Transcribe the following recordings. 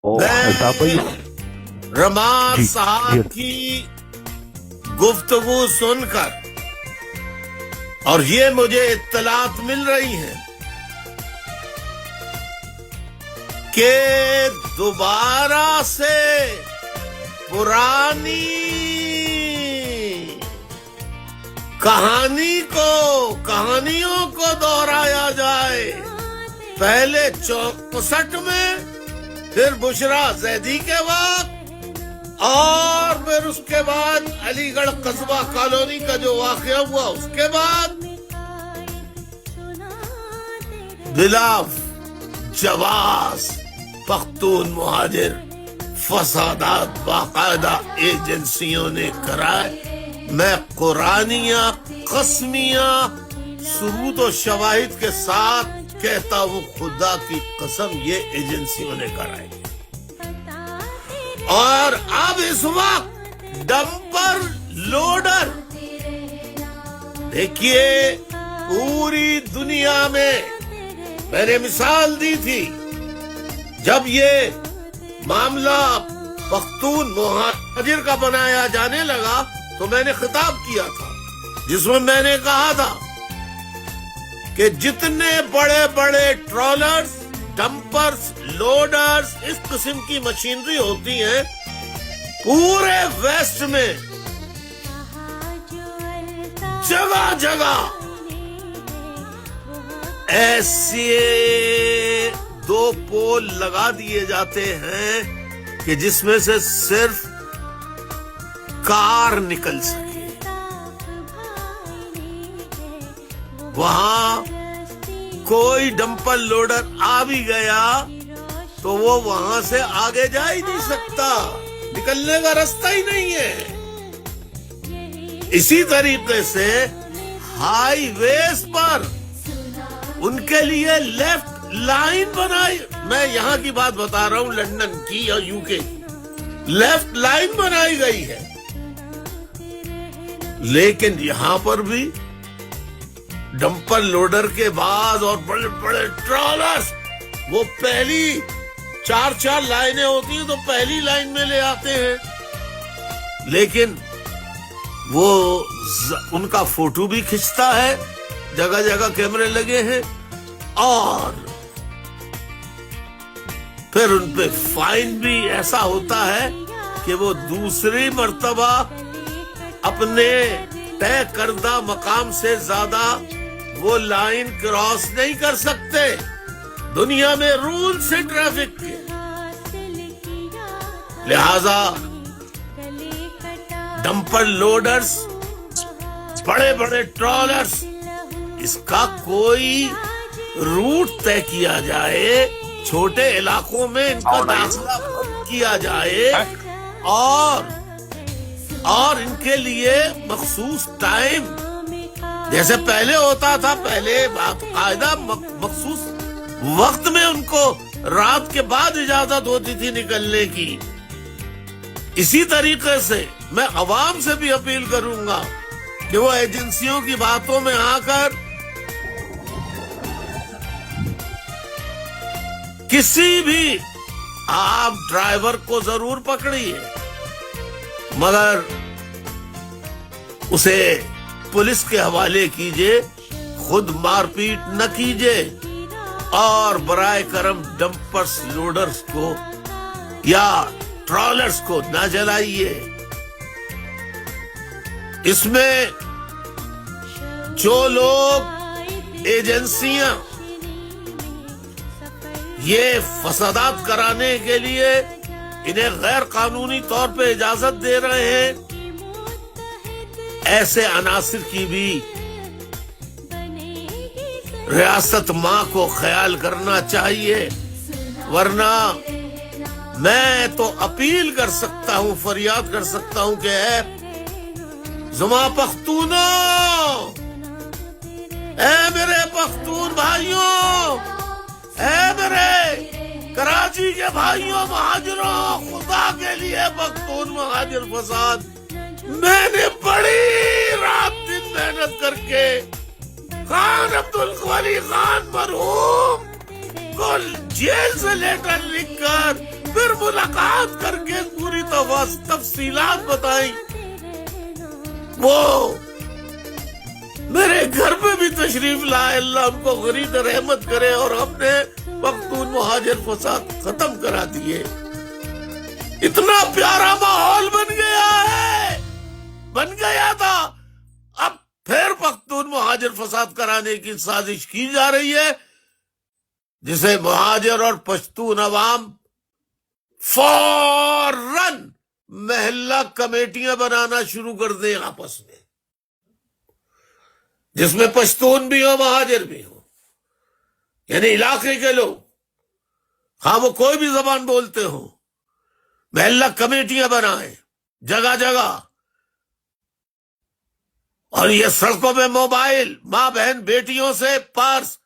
الطاف بھائی رماد جی صاحب کی گفتگو سن کر اور یہ مجھے اطلاعات مل رہی ہیں کہ دوبارہ سے پرانی کہانیوں کو دہرایا جائے. پہلے 64 میں، پھر بشرا زیدی کے وقت، اور پھر اس کے بعد علی گڑھ قصبہ کالونی کا جو واقعہ ہوا اس کے بعد بلا جواز پختون مہاجر فسادات باقاعدہ ایجنسیوں نے کرائے. میں قرآنیہ قسمیہ ثبوت و شواہد کے ساتھ کہتا ہوں، خدا کی قسم یہ ایجنسیوں نے کرائے. اور اب اس وقت ڈمپر لوڈر، دیکھیے پوری دنیا میں نے مثال دی تھی جب یہ معاملہ پختون مہاجر کا بنایا جانے لگا تو میں نے خطاب کیا تھا جس میں میں نے کہا تھا کہ جتنے بڑے بڑے ٹرالرز، ڈمپرز، لوڈرز، اس قسم کی مشینری ہوتی ہیں پورے ویسٹ میں جگہ جگہ ایسے 2 پول لگا دیے جاتے ہیں کہ جس میں سے صرف کار نکل سکے. وہاں کوئی ڈمپر لوڈر آ بھی گیا تو وہ وہاں سے آگے جا ہی نہیں سکتا، نکلنے کا راستہ ہی نہیں ہے. اسی طریقے سے ہائی ویز پر ان کے لیے لیفٹ لائن بنائی، میں یہاں کی بات بتا رہا ہوں، لندن کی یا یو کے کی لیفٹ لائن بنائی گئی ہے. لیکن یہاں پر بھی ڈمپر لوڈر کے بعد اور بڑے بڑے ٹرالرز وہ پہلی 4 لائنیں ہوتی ہیں تو پہلی لائن میں لے آتے ہیں، لیکن وہ ان کا فوٹو بھی کھنچتا ہے، جگہ جگہ کیمرے لگے ہیں، اور پھر ان پہ فائن بھی ایسا ہوتا ہے کہ وہ دوسری مرتبہ اپنے طے کردہ مقام سے زیادہ وہ لائن کراس نہیں کر سکتے. دنیا میں رولز ہیں ٹریفک کے، لہذا ڈمپر لوڈرز، بڑے بڑے ٹرالرز، اس کا کوئی روٹ طے کیا جائے، چھوٹے علاقوں میں ان کا داخلہ کیا جائے، اور ان کے لیے مخصوص ٹائم جیسے پہلے ہوتا تھا، پہلے باقاعدہ مخصوص وقت میں ان کو رات کے بعد اجازت ہوتی تھی نکلنے کی. اسی طریقے سے میں عوام سے بھی اپیل کروں گا کہ وہ ایجنسیوں کی باتوں میں آ کر کسی بھی آپ ڈرائیور کو ضرور پکڑیے، مگر اسے پولیس کے حوالے کیجئے، خود مار پیٹ نہ کیجئے، اور برائے کرم ڈمپرز لوڈرز کو یا ٹرالرز کو نہ جلائیے. اس میں جو لوگ ایجنسیاں یہ فسادات کرانے کے لیے انہیں غیر قانونی طور پہ اجازت دے رہے ہیں، ایسے عناصر کی بھی ریاست ماں کو خیال کرنا چاہیے. ورنہ میں تو اپیل کر سکتا ہوں، فریاد کر سکتا ہوں کہ اے زما پختونوں، اے میرے پختون بھائیوں، اے میرے کراچی کے بھائیوں مہاجروں، خدا کے لیے پختون مہاجر فساد، میں نے بڑی رات دن محنت کر کے خان عبدالقوی خان مرحوم کو جیل سے لیٹر لکھ کر پھر بات کر کے پوری تفصیلات بتائیں. وہ میرے گھر پہ بھی تشریف لائے, اللہ ان کو غرید رحمت کرے, اور ہم نے پختون مہاجر فساد ختم کرا دیے. اتنا پیارا ماحول بن گیا تھا. اب پھر پختون مہاجر فساد کرانے کی سازش کی جا رہی ہے, جسے مہاجر اور پشتون عوام فوراً محلہ کمیٹیاں بنانا شروع کر دیں آپس میں, جس میں پشتون بھی ہو مہاجر بھی ہو, یعنی علاقے کے لوگ, ہاں وہ کوئی بھی زبان بولتے ہوں, محلہ کمیٹیاں بنائیں جگہ جگہ. اور یہ سڑکوں میں موبائل, ماں بہن بیٹیوں سے پرس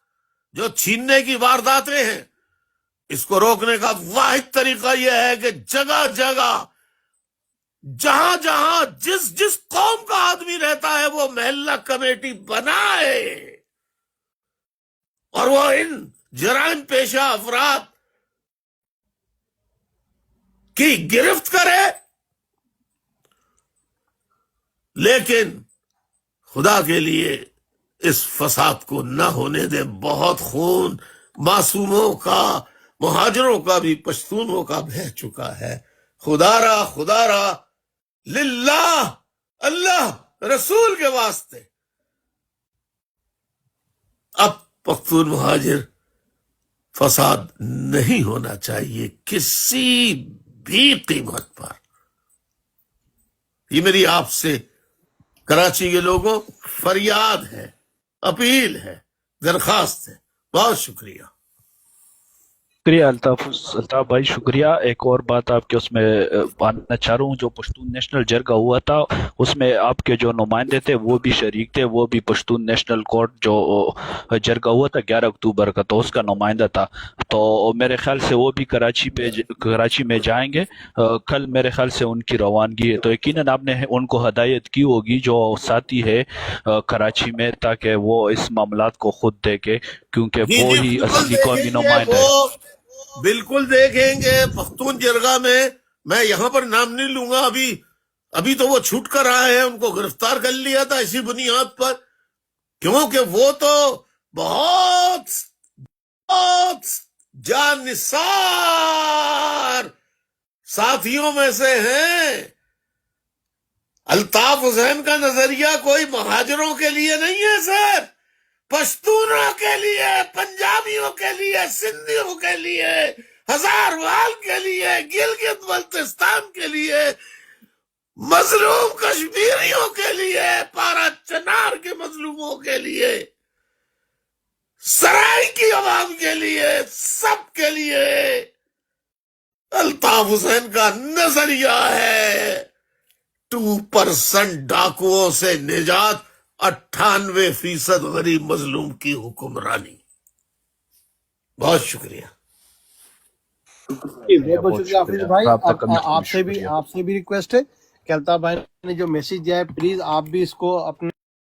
جو چھیننے کی وارداتیں ہیں, اس کو روکنے کا واحد طریقہ یہ ہے کہ جگہ جگہ جہاں جہاں جس قوم کا آدمی رہتا ہے وہ محلہ کمیٹی بنائے, اور وہ ان جرائم پیشہ افراد کی گرفت کرے. لیکن خدا کے لیے اس فساد کو نہ ہونے دے. بہت خون معصوموں کا, مہاجروں کا بھی, پشتونوں کا بہہ چکا ہے. خدا را للہ, اللہ رسول کے واسطے اب پختون مہاجر فساد نہیں ہونا چاہیے کسی بھی قیمت پر. یہ میری آپ سے کراچی کے لوگوں فریاد ہے, اپیل ہے, درخواست ہے. بہت شکریہ. شکریہ الطاف بھائی, شکریہ. ایک اور بات آپ کے اس میں ماننا چاہ رہا ہوں, جو پشتون نیشنل جرگہ ہوا تھا اس میں آپ کے جو نمائندے تھے وہ بھی شریک تھے, وہ بھی پشتون نیشنل کورٹ جو جرگہ ہوا تھا 11 اکتوبر کا, تو اس کا نمائندہ تھا. تو میرے خیال سے وہ بھی کراچی میں جائیں گے کل, میرے خیال سے ان کی روانگی ہے. تو یقیناً آپ نے ان کو ہدایت کی ہوگی جو ساتھی ہے کراچی میں, تاکہ وہ اس معاملات کو خود دیکھے, کیونکہ وہ ہی اصلی قومی نمائندہ ہے. بالکل دیکھیں گے. پختون جرگہ میں یہاں پر نام نہیں لوں گا, ابھی تو وہ چھوٹ کر آئے ہیں, ان کو گرفتار کر لیا تھا اسی بنیاد پر, کیونکہ وہ تو بہت جانثار ساتھیوں میں سے ہیں. الطاف حسین کا نظریہ کوئی مہاجروں کے لیے نہیں ہے سر, پشتونوں کے لیے, پنجابیوں کے لیے, سندھیوں کے لیے, ہزاروال کے لیے, گلگت بلتستان کے لیے, مظلوم کشمیریوں کے لیے, پارا چنار کے مظلوموں کے لیے, سرائی کی عوام کے لیے, سب کے لیے الطاف حسین کا نظریہ ہے 2% ڈاکوؤں سے نجات, 98% غریب مظلوم کی حکمرانی. بہت شکریہ. بہت شکریہ حافظ بھائی. آپ سے بھی ریکویسٹ ہے کہ الطاف بھائی نے جو میسج دیا ہے پلیز آپ بھی اس کو اپنے